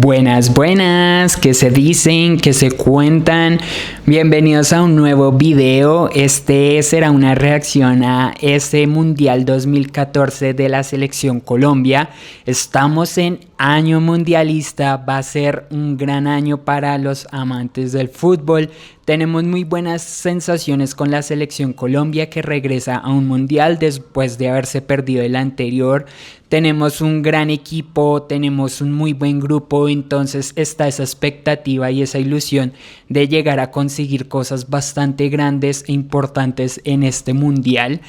Buenas, buenas, ¿qué se dicen? ¿Qué se cuentan? Bienvenidos a un nuevo video. Este será una reacción a ese Mundial 2014 de la Selección Colombia. Estamos en año mundialista, va a ser un gran año para los amantes del fútbol. Tenemos muy buenas sensaciones con la Selección Colombia, que regresa a un mundial después de haberse perdido el anterior. Tenemos un gran equipo, tenemos un muy buen grupo, entonces está esa expectativa y esa ilusión de llegar a conseguir cosas bastante grandes e importantes en este mundial.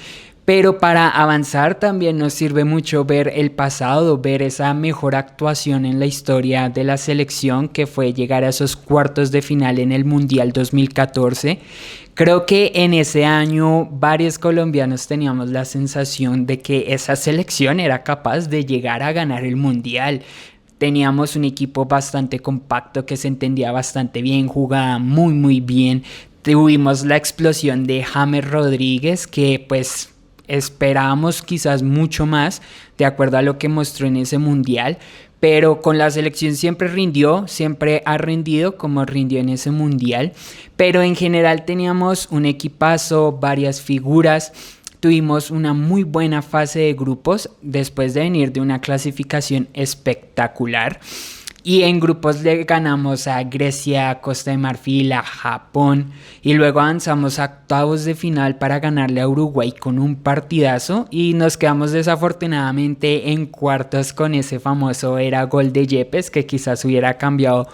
Pero para avanzar también nos sirve mucho ver el pasado, ver esa mejor actuación en la historia de la selección, que fue llegar a esos cuartos de final en el Mundial 2014. Creo que en ese año varios colombianos teníamos la sensación de que esa selección era capaz de llegar a ganar el Mundial. Teníamos un equipo bastante compacto que se entendía bastante bien, jugaba muy bien. Tuvimos la explosión de James Rodríguez, que pues esperábamos quizás mucho más de acuerdo a lo que mostró en ese mundial, pero con la selección siempre ha rendido como rindió en ese mundial. Pero en general teníamos un equipazo, varias figuras. Tuvimos una muy buena fase de grupos después de venir de una clasificación espectacular. Y en grupos le ganamos a Grecia, Costa de Marfil, a Japón, y luego avanzamos a octavos de final para ganarle a Uruguay con un partidazo, y nos quedamos desafortunadamente en cuartos con ese famoso gol de Yepes, que quizás hubiera cambiado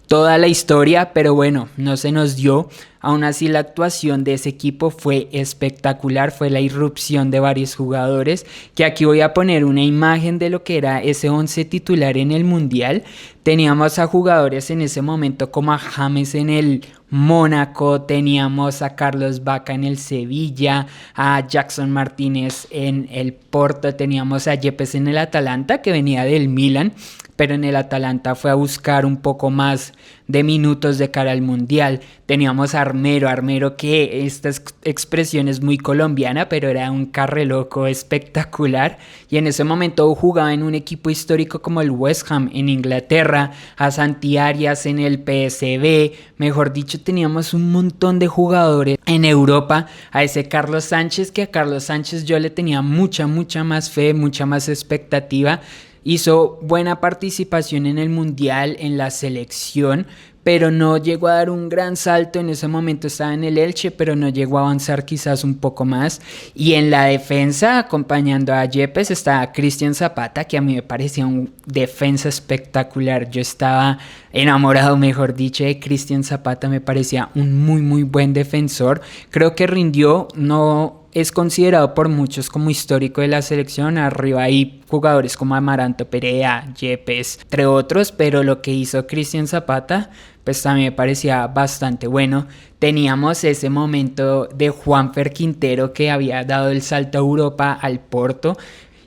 toda la historia, pero bueno, no se nos dio. Aún así, la actuación de ese equipo fue espectacular, fue la irrupción de varios jugadores, que aquí voy a poner una imagen de lo que era ese 11 titular en el Mundial. Teníamos a jugadores en ese momento como a James en el Mónaco, teníamos a Carlos Vaca en el Sevilla, a Jackson Martínez en el Porto, teníamos a Yepes en el Atalanta, que venía del Milan, pero en el Atalanta fue a buscar un poco más de minutos de cara al Mundial. Teníamos a Armero, que esta expresión es muy colombiana, pero era un carreloco espectacular, y en ese momento jugaba en un equipo histórico como el West Ham en Inglaterra, a Santi Arias en el PSV, mejor dicho, teníamos un montón de jugadores en Europa. A ese Carlos Sánchez, que a Carlos Sánchez yo le tenía mucha más fe, mucha más expectativa. Hizo buena participación en el Mundial, en la selección, pero no llegó a dar un gran salto. En ese momento estaba en el Elche, pero no llegó a avanzar quizás un poco más. Y en la defensa, acompañando a Yepes, está Cristian Zapata, que a mí me parecía un defensa espectacular. Yo estaba enamorado, mejor dicho, de Cristian Zapata. Me parecía un muy buen defensor. Creo que rindió, no es considerado por muchos como histórico de la selección. Arriba hay jugadores como Amaranto Perea, Yepes, entre otros, pero lo que hizo Cristian Zapata pues también me parecía bastante bueno. Teníamos ese momento de Juanfer Quintero, que había dado el salto a Europa, al Porto,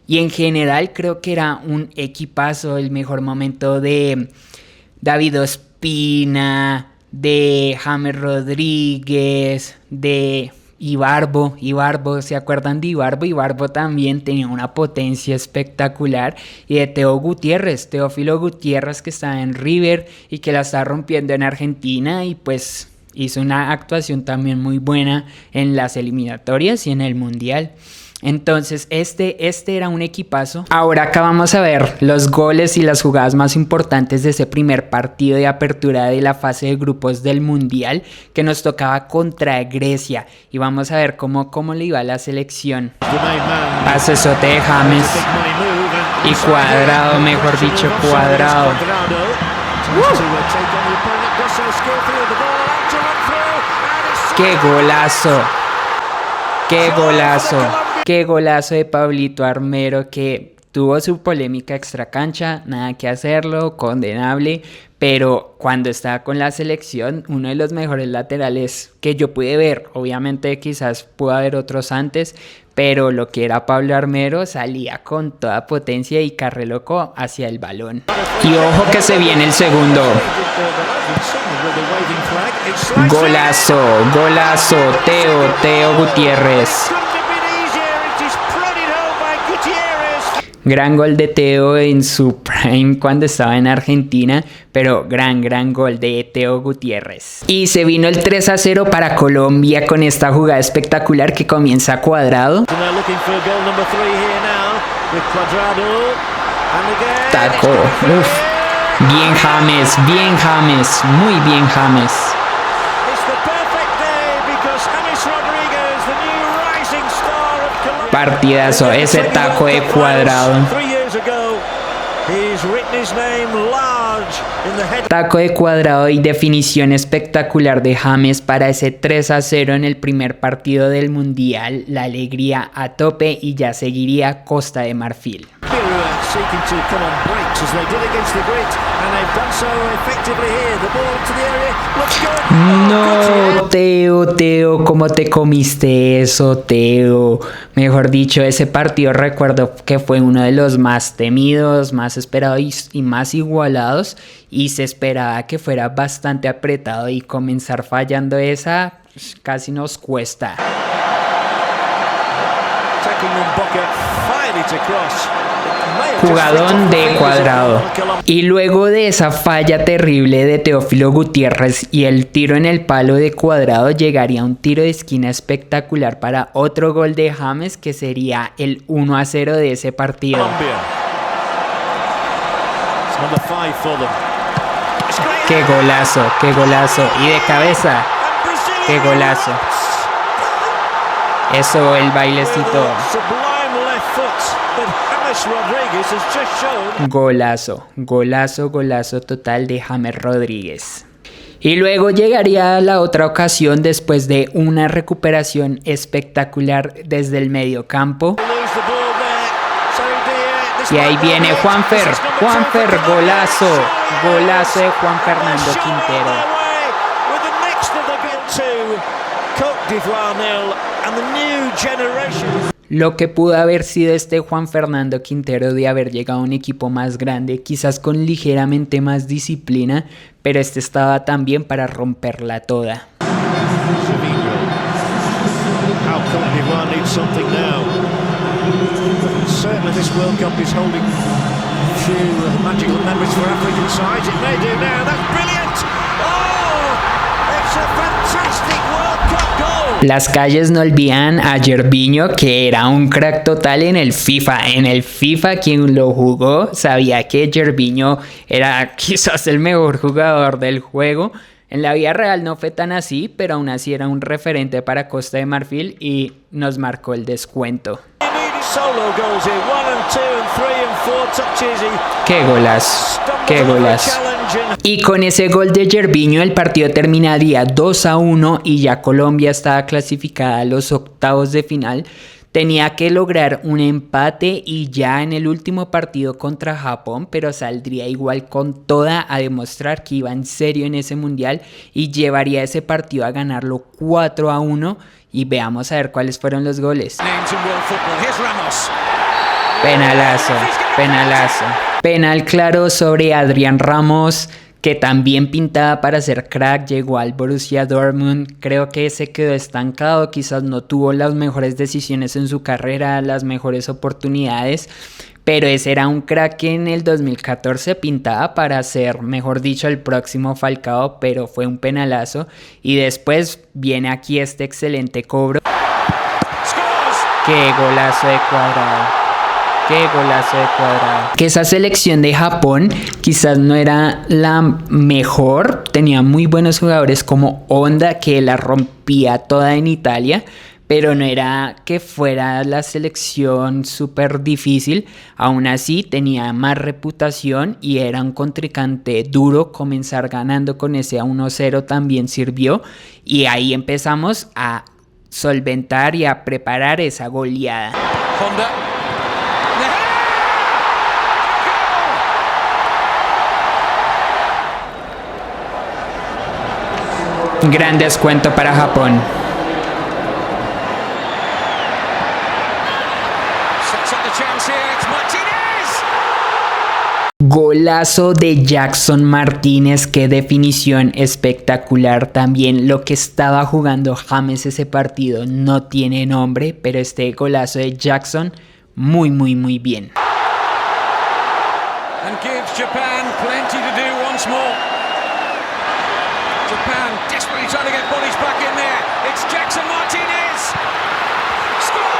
y en general creo que era un equipazo. El mejor momento de David Ospina, de James Rodríguez, de Ibarbo, ¿se acuerdan de Ibarbo? Ibarbo también tenía una potencia espectacular. Y de Teófilo Gutiérrez, que estaba en River y que la está rompiendo en Argentina, y pues hizo una actuación también muy buena en las eliminatorias y en el Mundial. Entonces este era un equipazo. Ahora acá vamos a ver los goles y las jugadas más importantes de ese primer partido de apertura de la fase de grupos del Mundial, que nos tocaba contra Grecia, y vamos a ver cómo le iba a la selección. Pasesote de James y Cuadrado, mejor dicho, Cuadrado. ¡Qué golazo! ¡Qué golazo! Qué golazo de Pablito Armero, que tuvo su polémica extracancha, nada que hacerlo, condenable, pero cuando estaba con la selección, uno de los mejores laterales que yo pude ver. Obviamente quizás pudo haber otros antes, pero lo que era Pablo Armero salía con toda potencia y carreloco hacia el balón. Y ojo que se viene el segundo. Golazo, Teo Gutiérrez. Gran gol de Teo en su prime cuando estaba en Argentina, pero gran gol de Teo Gutiérrez. Y se vino el 3-0 para Colombia con esta jugada espectacular que comienza Cuadrado. Taco, bien James, muy bien James. Partidazo, ese taco de Cuadrado. Taco de Cuadrado y definición espectacular de James para ese 3-0 en el primer partido del Mundial. La alegría a tope y ya seguiría Costa de Marfil. No, Teo, ¿cómo te comiste eso, Teo? Mejor dicho, ese partido recuerdo que fue uno de los más temidos, más esperados y más igualados, y se esperaba que fuera bastante apretado, y comenzar fallando esa pues, casi nos cuesta. Jugadón de Cuadrado. Y luego de esa falla terrible de Teófilo Gutiérrez y el tiro en el palo de Cuadrado, llegaría un tiro de esquina espectacular para otro gol de James, que sería el 1-0 de ese partido. Qué golazo, y de cabeza, qué golazo. Eso, el bailecito. Golazo total de James Rodríguez. Y luego llegaría la otra ocasión después de una recuperación espectacular desde el medio campo. Y ahí viene Juanfer, golazo de Juan Fernando Quintero. Lo que pudo haber sido este Juan Fernando Quintero de haber llegado a un equipo más grande, quizás con ligeramente más disciplina, pero este estaba también para romperla toda. Las calles no olvidan a Gervinho, que era un crack total en el FIFA. En el FIFA, quien lo jugó sabía que Gervinho era quizás el mejor jugador del juego. En la vida real no fue tan así, pero aún así era un referente para Costa de Marfil y nos marcó el descuento. Qué golazo. Y con ese gol de Gervinho el partido terminaría 2-1 y ya Colombia estaba clasificada a los octavos de final. Tenía que lograr un empate y ya en el último partido contra Japón, pero saldría igual con toda a demostrar que iba en serio en ese mundial y llevaría ese partido a ganarlo 4-1. Y veamos a ver cuáles fueron los goles. Penalazo. Penal claro sobre Adrián Ramos, que también pintaba para ser crack, llegó al Borussia Dortmund, creo que se quedó estancado, quizás no tuvo las mejores decisiones en su carrera, las mejores oportunidades, pero ese era un crack que en el 2014 pintaba para ser, mejor dicho, el próximo Falcao, pero fue un penalazo, y después viene aquí este excelente cobro. ¡Qué golazo de Cuadrado! Que esa selección de Japón quizás no era la mejor, tenía muy buenos jugadores como Honda, que la rompía toda en Italia, pero no era que fuera la selección súper difícil. Aún así tenía más reputación y era un contrincante duro. Comenzar ganando con ese 1-0 también sirvió, y ahí empezamos a solventar y a preparar esa goleada. Honda. Gran descuento para Japón. Golazo de Jackson Martínez, qué definición espectacular. También lo que estaba jugando James ese partido no tiene nombre, pero este golazo de Jackson muy bien. to get bodies back in there. It's Jackson Martinez. Scores!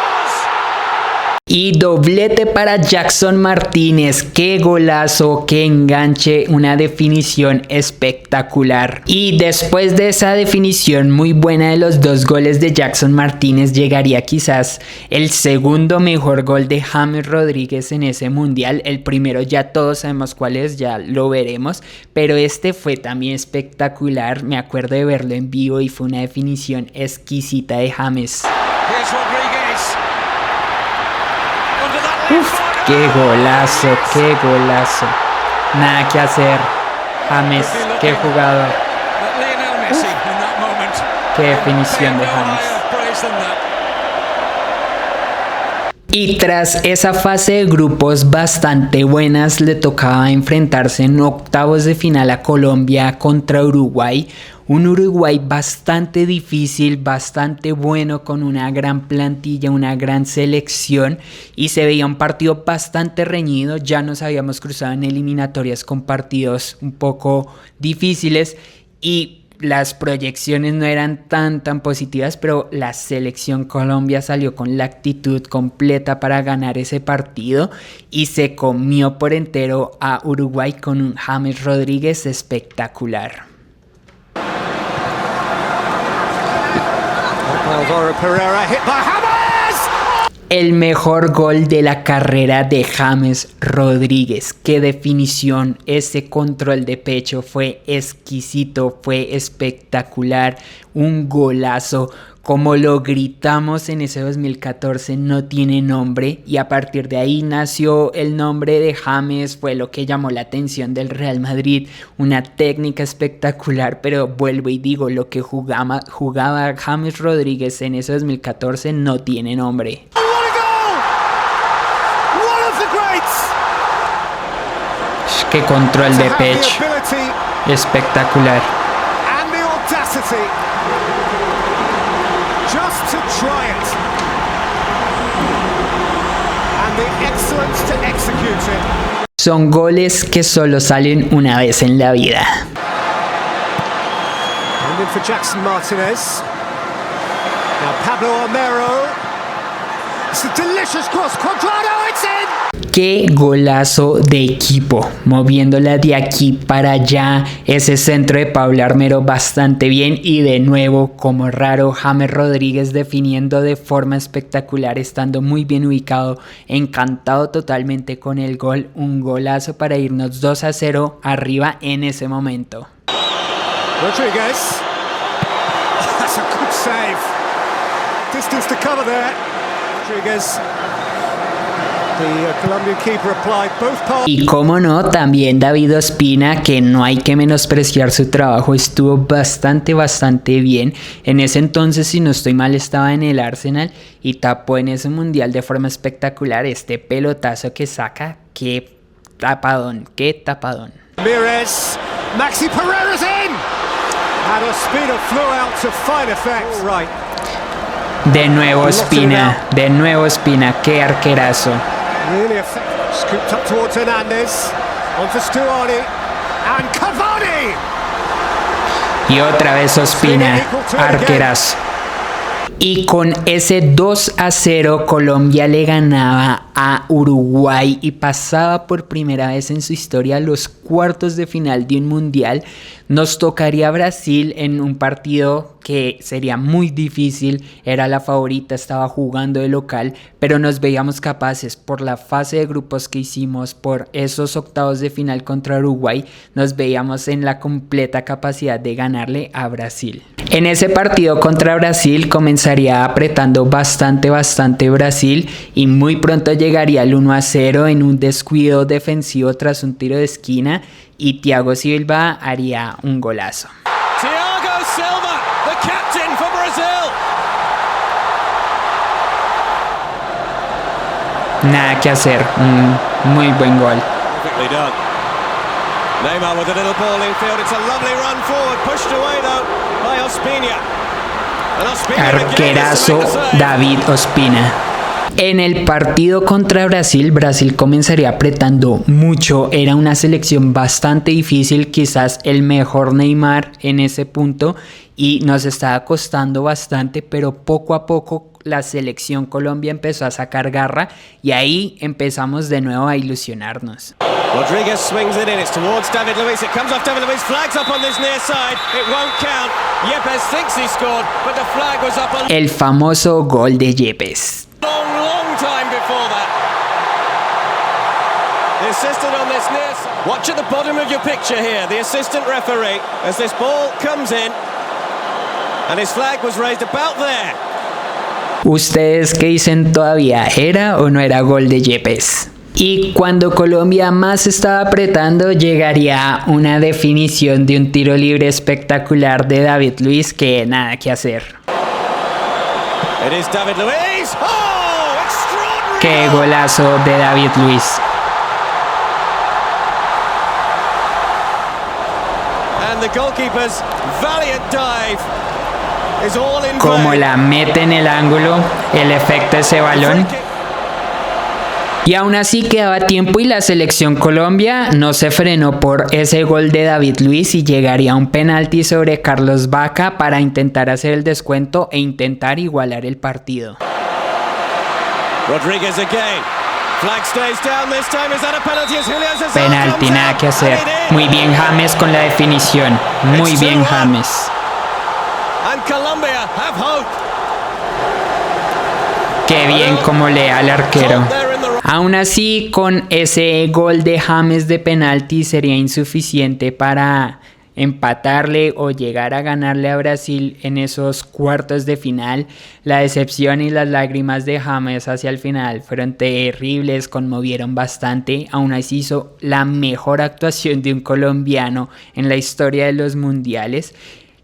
Y doblete para Jackson Martínez, qué golazo, qué enganche, una definición espectacular. Y después de esa definición muy buena de los dos goles de Jackson Martínez, llegaría quizás el segundo mejor gol de James Rodríguez en ese mundial. El primero ya todos sabemos cuál es, ya lo veremos, pero este fue también espectacular. Me acuerdo de verlo en vivo y fue una definición exquisita de James. Here's Rodriguez. Uf, qué golazo, qué golazo. Nada que hacer. James, qué jugador. Qué definición de James. Y tras esa fase de grupos bastante buenas, le tocaba enfrentarse en octavos de final a Colombia contra Uruguay. Un Uruguay bastante difícil, bastante bueno, con una gran plantilla, una gran selección, y se veía un partido bastante reñido. Ya nos habíamos cruzado en eliminatorias con partidos un poco difíciles y las proyecciones no eran tan positivas, pero la selección Colombia salió con la actitud completa para ganar ese partido y se comió por entero a Uruguay con un James Rodríguez espectacular. El mejor gol de la carrera de James Rodríguez. Qué definición, ese control de pecho fue exquisito, fue espectacular, un golazo. Como lo gritamos en ese 2014, no tiene nombre, y a partir de ahí nació el nombre de James. Fue lo que llamó la atención del Real Madrid, una técnica espectacular, pero vuelvo y digo, lo que jugaba James Rodríguez en ese 2014 no tiene nombre. Qué control de pecho, espectacular. Just to try it, and the excellence to execute it. Son goles que solo salen una vez en la vida. And in for Jackson Martinez. Now Pablo Armero. It's a delicious cross. Cuadrado, it's in. Qué golazo de equipo, moviéndola de aquí para allá, ese centro de Pablo Armero bastante bien, y de nuevo, como raro, James Rodríguez definiendo de forma espectacular, estando muy bien ubicado, encantado totalmente con el gol, un golazo para irnos 2-0 arriba en ese momento. Rodríguez, that's a good save, distance to cover there, Rodríguez. Y como no, también David Ospina, que no hay que menospreciar su trabajo, estuvo bastante bien. En ese entonces, si no estoy mal, estaba en el Arsenal y tapó en ese mundial de forma espectacular. Este pelotazo que saca, qué tapadón. Ramirez, Maxi Pereira's in, and Ospina flew out to fine effect. Right. De nuevo Ospina, qué arquerazo. Really effective. Scooped up towards Hernandez. On for Stuani. And Cavani! Y otra vez Ospina, arquerazo. Y con ese 2-0 Colombia le ganaba a Uruguay y pasaba por primera vez en su historia a los cuartos de final de un mundial. Nos tocaría Brasil en un partido que sería muy difícil, era la favorita, estaba jugando de local, pero nos veíamos capaces por la fase de grupos que hicimos, por esos octavos de final contra Uruguay, nos veíamos en la completa capacidad de ganarle a Brasil. En ese partido contra Brasil comenzaría apretando bastante Brasil y muy pronto llegaría el 1-0 en un descuido defensivo tras un tiro de esquina y Thiago Silva haría un golazo. Thiago Silva, the captain for Brazil. Nada que hacer, un muy buen gol. Perfectly done. Neymar with a little ball infield. It's a lovely run forward, pushed away though by Ospina. Arquerazo David Ospina. En el partido contra Brasil, Brasil comenzaría apretando mucho, era una selección bastante difícil, quizás el mejor Neymar en ese punto, y nos estaba costando bastante, pero poco a poco la selección Colombia empezó a sacar garra y ahí empezamos de nuevo a ilusionarnos. Rodriguez swings it in, it's towards David Luiz, it comes off David Luiz, flags up on this near side, it won't count, Yepes thinks he scored, but the flag was up on... El famoso gol de Yepes. Long time before that. The assistant on this near side. Watch at the bottom of your picture here, the assistant referee, as this ball comes in, and his flag was raised about there. ¿Ustedes qué dicen todavía? ¿Era o no era gol de Yepes? Y cuando Colombia más estaba apretando, llegaría una definición de un tiro libre espectacular de David Luiz que nada que hacer. It is David Luiz. Oh, extraordinary! ¡Qué golazo de David Luiz! And the goalkeeper's valiant dive is all in Como vain. la mete en el ángulo, el efecto de ese balón. Y aún así quedaba tiempo y la selección Colombia no se frenó por ese gol de David Luiz y llegaría a un penalti sobre Carlos Vaca para intentar hacer el descuento e intentar igualar el partido. Rodriguez again. Flag stays down this time. Is that a penalty? As Julio César Penalti, comes nada out, que hacer. and it is. Muy bien James con la definición. Muy bien James. And Colombia have hope. Qué bien como lea al arquero. Aún así, con ese gol de James de penalti sería insuficiente para empatarle o llegar a ganarle a Brasil en esos cuartos de final. La decepción y las lágrimas de James hacia el final fueron terribles, conmovieron bastante. Aún así hizo la mejor actuación de un colombiano en la historia de los mundiales.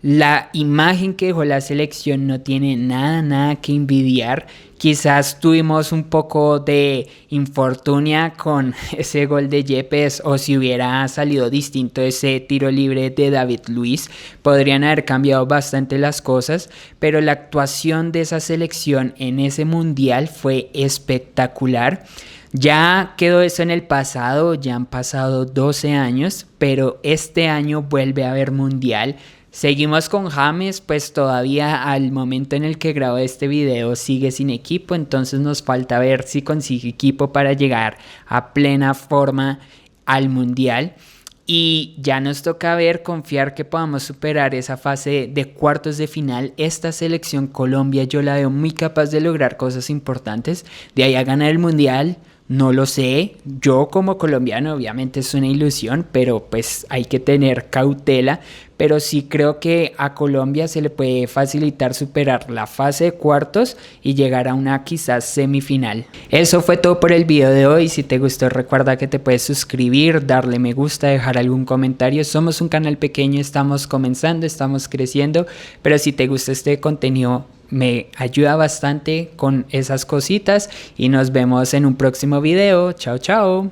La imagen que dejó la selección no tiene nada que envidiar. Quizás tuvimos un poco de infortunia con ese gol de Yepes, o si hubiera salido distinto ese tiro libre de David Luiz, podrían haber cambiado bastante las cosas, pero la actuación de esa selección en ese mundial fue espectacular. Ya quedó eso en el pasado, ya han pasado 12 años, pero este año vuelve a haber mundial. Seguimos con James, pues todavía al momento en el que grabo este video sigue sin equipo, entonces nos falta ver si consigue equipo para llegar a plena forma al mundial. Y ya nos toca confiar que podamos superar esa fase de cuartos de final. Esta selección Colombia yo la veo muy capaz de lograr cosas importantes, de ahí a ganar el mundial. No lo sé, yo como colombiano obviamente es una ilusión, pero pues hay que tener cautela, pero sí creo que a Colombia se le puede facilitar superar la fase de cuartos y llegar a una quizás semifinal. Eso fue todo por el video de hoy. Si te gustó recuerda que te puedes suscribir, darle me gusta, dejar algún comentario. Somos un canal pequeño, estamos comenzando, estamos creciendo, pero si te gusta este contenido me ayuda bastante con esas cositas y nos vemos en un próximo video. Chao, chao.